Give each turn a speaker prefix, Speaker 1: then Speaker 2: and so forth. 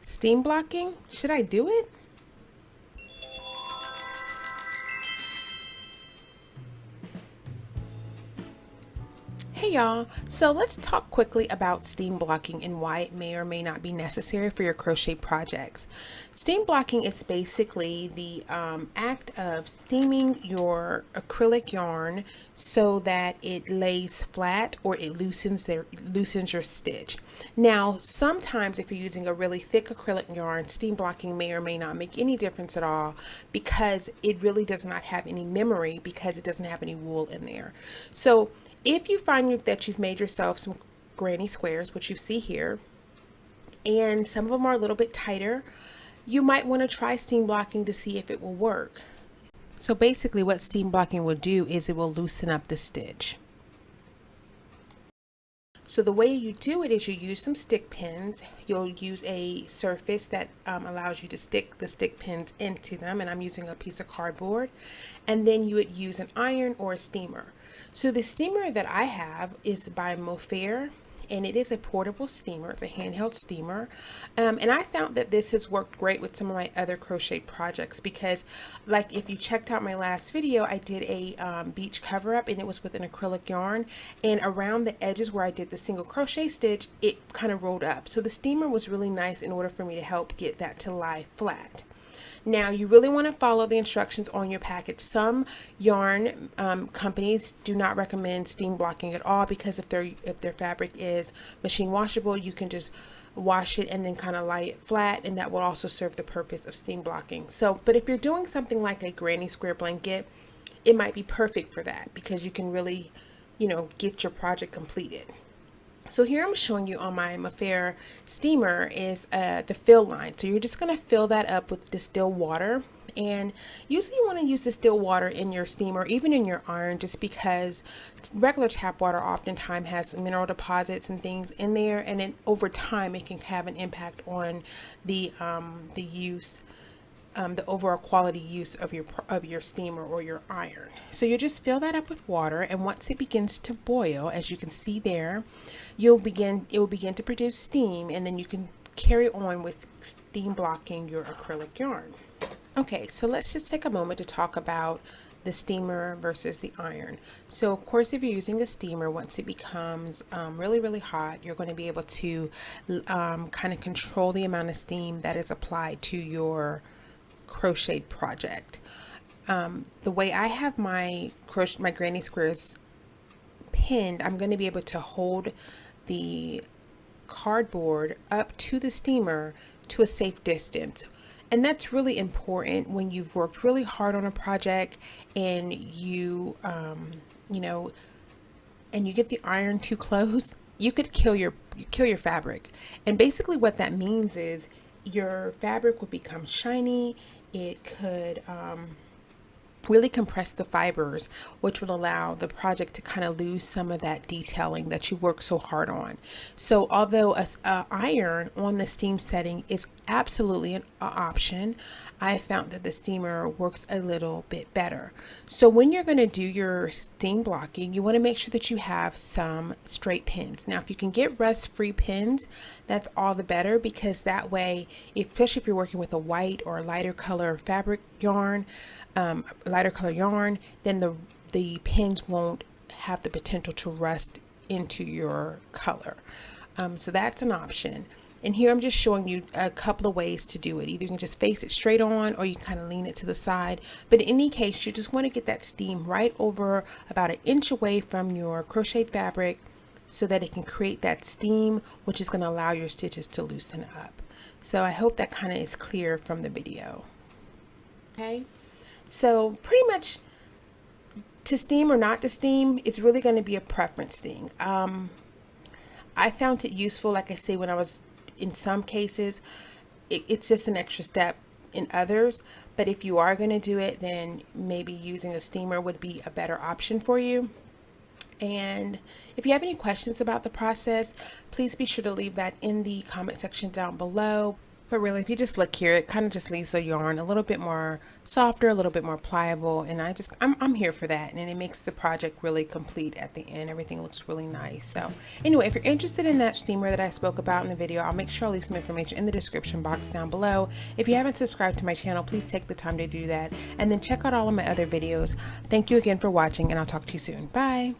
Speaker 1: Steam blocking? Should I do it? Hey y'all, so let's talk quickly about steam blocking and why it may or may not be necessary for your crochet projects. Steam blocking is basically the act of steaming your acrylic yarn so that it lays flat or it loosens your stitch. Now, sometimes if you're using a really thick acrylic yarn, steam blocking may or may not make any difference at all because it really does not have any memory because it doesn't have any wool in there. So if you find that you've made yourself some granny squares, which you see here, and some of them are a little bit tighter, you might want to try steam blocking to see if it will work. So basically what steam blocking will do is it will loosen up the stitch. So the way you do it is you use some stick pins. You'll use a surface that allows you to stick the stick pins into them, and I'm using a piece of cardboard, and then you would use an iron or a steamer. So the steamer that I have is by Mofir, and it is a portable steamer. It's a handheld steamer, and I found that this has worked great with some of my other crochet projects because, like, if you checked out my last video, I did a beach cover up, and it was with an acrylic yarn, and around the edges where I did the single crochet stitch, it kind of rolled up. So the steamer was really nice in order for me to help get that to lie flat. Now, you really want to follow the instructions on your package. Some yarn companies do not recommend steam blocking at all because if their fabric is machine washable, you can just wash it and then kind of lie it flat, and that will also serve the purpose of steam blocking. So, but if you're doing something like a granny square blanket, it might be perfect for that because you can really, get your project completed. So here I'm showing you on my Mofir steamer is the fill line. So you're just going to fill that up with distilled water. And usually you want to use distilled water in your steamer, even in your iron, just because regular tap water oftentimes has mineral deposits and things in there. And then over time it can have an impact on the use. The overall quality use of your steamer or your iron. So you just fill that up with water, and once it begins to boil, as you can see there, it will begin to produce steam, and then you can carry on with steam blocking your acrylic yarn. Okay, so let's just take a moment to talk about the steamer versus the iron. So of course, if you're using a steamer, once it becomes really hot, you're going to be able to kind of control the amount of steam that is applied to your crochet project. The way I have my granny squares pinned, I'm going to be able to hold the cardboard up to the steamer to a safe distance. And that's really important when you've worked really hard on a project and you get the iron too close, you could kill your fabric. And basically what that means is your fabric will become shiny. It could really compress the fibers, which will allow the project to kind of lose some of that detailing that you work so hard on. So although a iron on the steam setting is absolutely an option, I found that the steamer works a little bit better. So when you're going to do your steam blocking, you want to make sure that you have some straight pins. Now, if you can get rust-free pins, that's all the better, because that way, especially if you're working with a white or a lighter color fabric yarn, then the pins won't have the potential to rust into your color. So that's an option. And here I'm just showing you a couple of ways to do it. Either you can just face it straight on, or you can kind of lean it to the side. But in any case, you just want to get that steam right over about 1 inch away from your crocheted fabric so that it can create that steam, which is going to allow your stitches to loosen up. So I hope that kind of is clear from the video. Okay, so pretty much to steam or not to steam, it's really going to be a preference thing. I found it useful, like I say, when I was in some cases, it's just an extra step in others. But if you are going to do it, then maybe using a steamer would be a better option for you. And if you have any questions about the process, please be sure to leave that in the comment section down below. But really, if you just look here, it kind of just leaves the yarn a little bit more softer, a little bit more pliable, and I'm here for that, and it makes the project really complete at the end. Everything looks really nice. So anyway, if you're interested in that steamer that I spoke about in the video, I'll make sure I'll leave some information in the description box down below. If you haven't subscribed to my channel, please take the time to do that, and then check out all of my other videos. Thank you again for watching, and I'll talk to you soon. Bye.